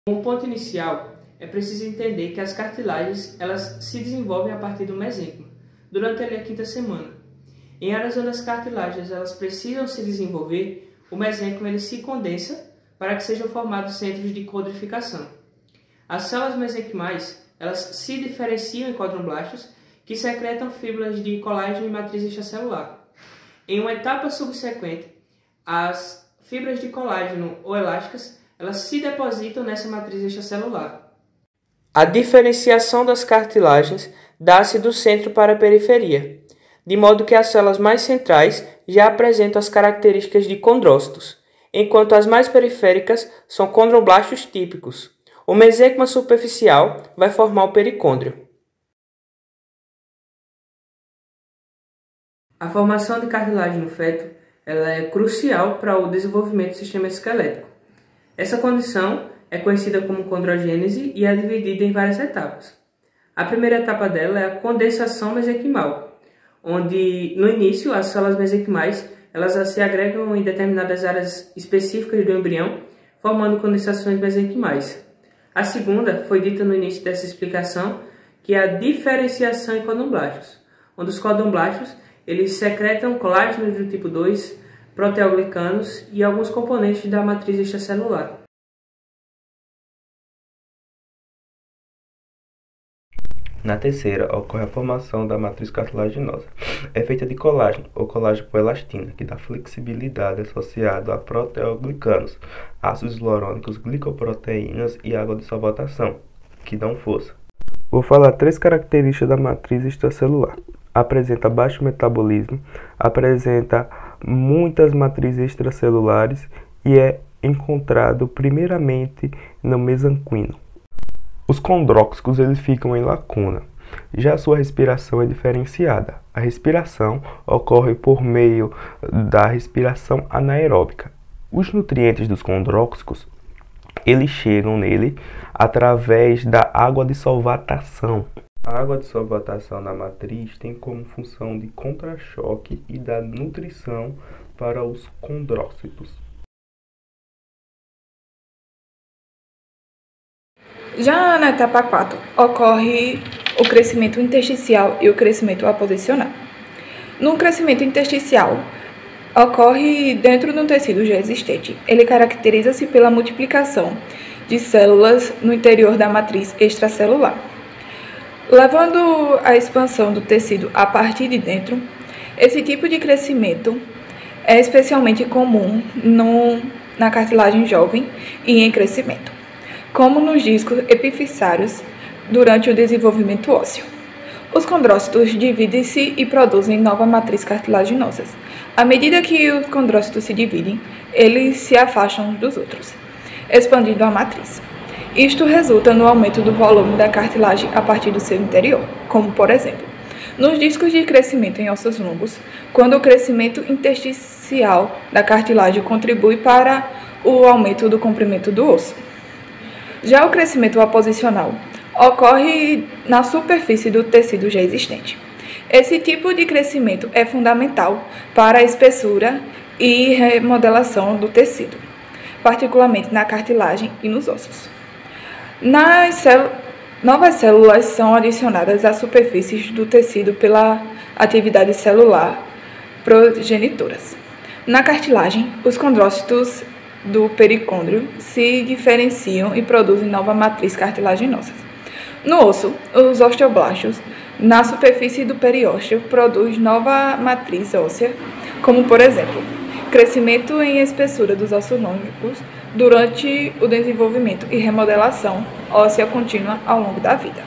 Um ponto inicial é preciso entender que as cartilagens elas se desenvolvem a partir do mesênquima, durante a quinta semana. Em áreas onde as cartilagens elas precisam se desenvolver, o mesênquima ele se condensa para que sejam formados centros de cordrificação. As células mesenquimais elas se diferenciam em quadroblastos que secretam fibras de colágeno e matriz extracelular. Em uma etapa subsequente, as fibras de colágeno ou elásticas elas se depositam nessa matriz extracelular. A diferenciação das cartilagens dá-se do centro para a periferia, de modo que as células mais centrais já apresentam as características de condrócitos, enquanto as mais periféricas são condroblastos típicos. O mesênquima superficial vai formar o pericôndrio. A formação de cartilagem no feto ela é crucial para o desenvolvimento do sistema esquelético. Essa condição é conhecida como condrogênese e é dividida em várias etapas. A primeira etapa dela é a condensação mesenquimal, onde no início as células mesenquimais elas se agregam em determinadas áreas específicas do embrião, formando condensações mesenquimais. A segunda foi dita no início dessa explicação, que é a diferenciação em cordoblastos, onde os cordoblastos eles secretam colágeno do tipo 2, proteoglicanos e alguns componentes da matriz extracelular. Na terceira, ocorre a formação da matriz cartilaginosa. É feita de colágeno ou colágeno-elastina, que dá flexibilidade associada a proteoglicanos, ácidos hialurônicos, glicoproteínas e água de solvatação, que dão força. Vou falar 3 características da matriz extracelular. Apresenta baixo metabolismo, apresenta muitas matrizes extracelulares e é encontrado primeiramente no mesanquino. Os condrócitos eles ficam em lacuna. Já a sua respiração é diferenciada. A respiração ocorre por meio da respiração anaeróbica. Os nutrientes dos condrócitos eles chegam nele através da água de solvatação. A água de solvatação na matriz tem como função de contra-choque e da nutrição para os condrócitos. Já na etapa 4, ocorre o crescimento intersticial e o crescimento aposicional. No crescimento intersticial, ocorre dentro de um tecido já existente. Ele caracteriza-se pela multiplicação de células no interior da matriz extracelular. Levando à expansão do tecido a partir de dentro, esse tipo de crescimento é especialmente comum na cartilagem jovem e em crescimento, como nos discos epifissários durante o desenvolvimento ósseo. Os condrócitos dividem-se e produzem nova matriz cartilaginosa. À medida que os condrócitos se dividem, eles se afastam uns dos outros, expandindo a matriz. Isto resulta no aumento do volume da cartilagem a partir do seu interior, como por exemplo, nos discos de crescimento em ossos longos, quando o crescimento intersticial da cartilagem contribui para o aumento do comprimento do osso. Já o crescimento aposicional ocorre na superfície do tecido já existente. Esse tipo de crescimento é fundamental para a espessura e remodelação do tecido, particularmente na cartilagem e nos ossos. Novas células são adicionadas às superfícies do tecido pela atividade celular progenitoras. Na cartilagem, os condrócitos do pericôndrio se diferenciam e produzem nova matriz cartilaginosa. No osso, os osteoblastos, na superfície do periósteo, produzem nova matriz óssea, como por exemplo, crescimento em espessura dos ossos longos durante o desenvolvimento e remodelação óssea contínua ao longo da vida.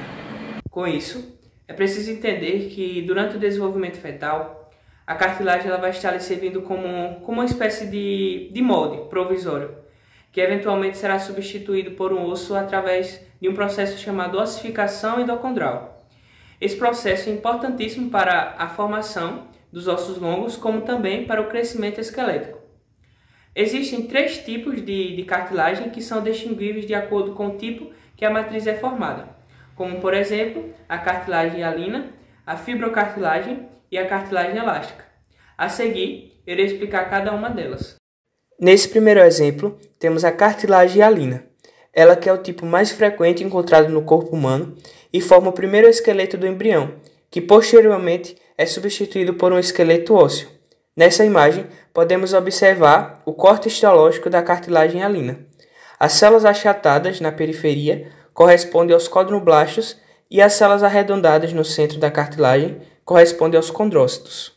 Com isso, é preciso entender que durante o desenvolvimento fetal, a cartilagem ela vai estar ali servindo como uma espécie de molde provisório, que eventualmente será substituído por um osso através de um processo chamado ossificação endocondral. Esse processo é importantíssimo para a formação dos ossos longos, como também para o crescimento esquelético. Existem 3 tipos de cartilagem que são distinguíveis de acordo com o tipo que a matriz é formada, como por exemplo a cartilagem hialina, a fibrocartilagem e a cartilagem elástica. A seguir, irei explicar cada uma delas. Nesse primeiro exemplo, temos a cartilagem hialina. ela que é o tipo mais frequente encontrado no corpo humano e forma o primeiro esqueleto do embrião, que posteriormente é substituído por um esqueleto ósseo. Nessa imagem, podemos observar o corte histológico da cartilagem hialina. As células achatadas na periferia correspondem aos condroblastos e as células arredondadas no centro da cartilagem correspondem aos condrócitos.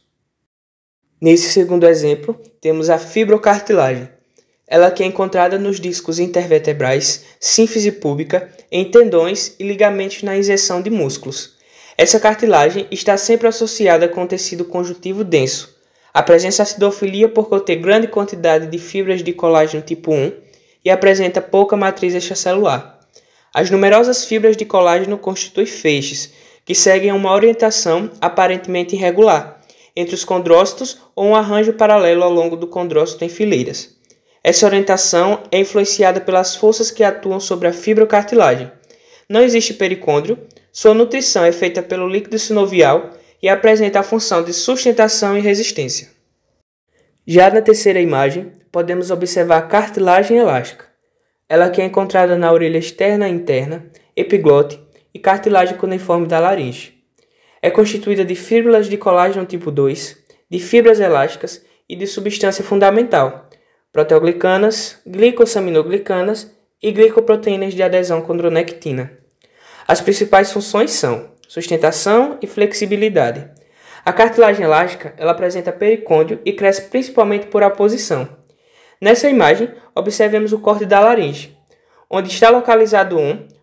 Nesse segundo exemplo, temos a fibrocartilagem. Ela que é encontrada nos discos intervertebrais, sínfise púbica, em tendões e ligamentos na inserção de músculos. Essa cartilagem está sempre associada com o tecido conjuntivo denso. Apresenta acidofilia por conter grande quantidade de fibras de colágeno tipo 1 e apresenta pouca matriz extracelular. As numerosas fibras de colágeno constituem feixes, que seguem uma orientação aparentemente irregular, entre os condrócitos ou um arranjo paralelo ao longo do condrócito em fileiras. Essa orientação é influenciada pelas forças que atuam sobre a fibrocartilagem. Não existe pericôndrio, sua nutrição é feita pelo líquido sinovial e apresenta a função de sustentação e resistência. Já na terceira imagem, podemos observar a cartilagem elástica. Ela que é encontrada na orelha externa e interna, epiglote e cartilagem cuneiforme da laringe. É constituída de fibras de colágeno tipo 2, de fibras elásticas e de substância fundamental, proteoglicanas, glicosaminoglicanas e glicoproteínas de adesão condronectina. As principais funções são sustentação e flexibilidade. A cartilagem elástica ela apresenta pericôndio e cresce principalmente por aposição. Nessa imagem, observemos o corte da laringe. Onde está localizado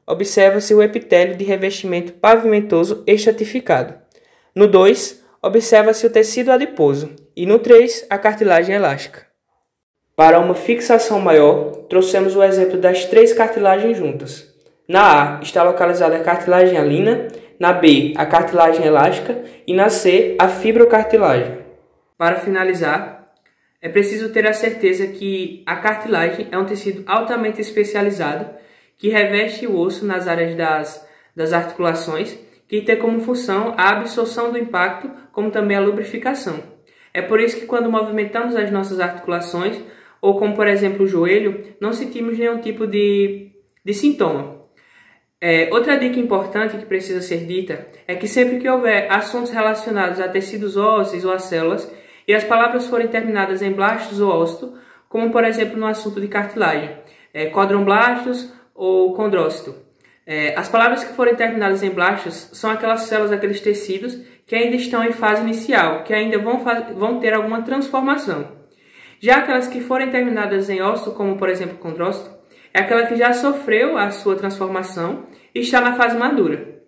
observa-se o epitélio de revestimento pavimentoso estratificado. No 2, observa-se o tecido adiposo e no 3, a cartilagem elástica. Para uma fixação maior, trouxemos o exemplo das 3 cartilagens juntas. Na A está localizada a cartilagem hialina, na B a cartilagem elástica e na C a fibrocartilagem. Para finalizar, é preciso ter a certeza que a cartilagem é um tecido altamente especializado que reveste o osso nas áreas das articulações, que tem como função a absorção do impacto, como também a lubrificação. É por isso que quando movimentamos as nossas articulações, ou como por exemplo o joelho, não sentimos nenhum tipo de sintoma. Outra dica importante que precisa ser dita é que sempre que houver assuntos relacionados a tecidos ósseos ou a células, e as palavras forem terminadas em blastos ou ócito, como por exemplo no assunto de cartilagem, condroblastos ou condrócito. As palavras que forem terminadas em blastos são aquelas células, aqueles tecidos que ainda estão em fase inicial, que ainda vão ter alguma transformação. Já aquelas que forem terminadas em ócito, como por exemplo condrócito, é aquela que já sofreu a sua transformação e está na fase madura.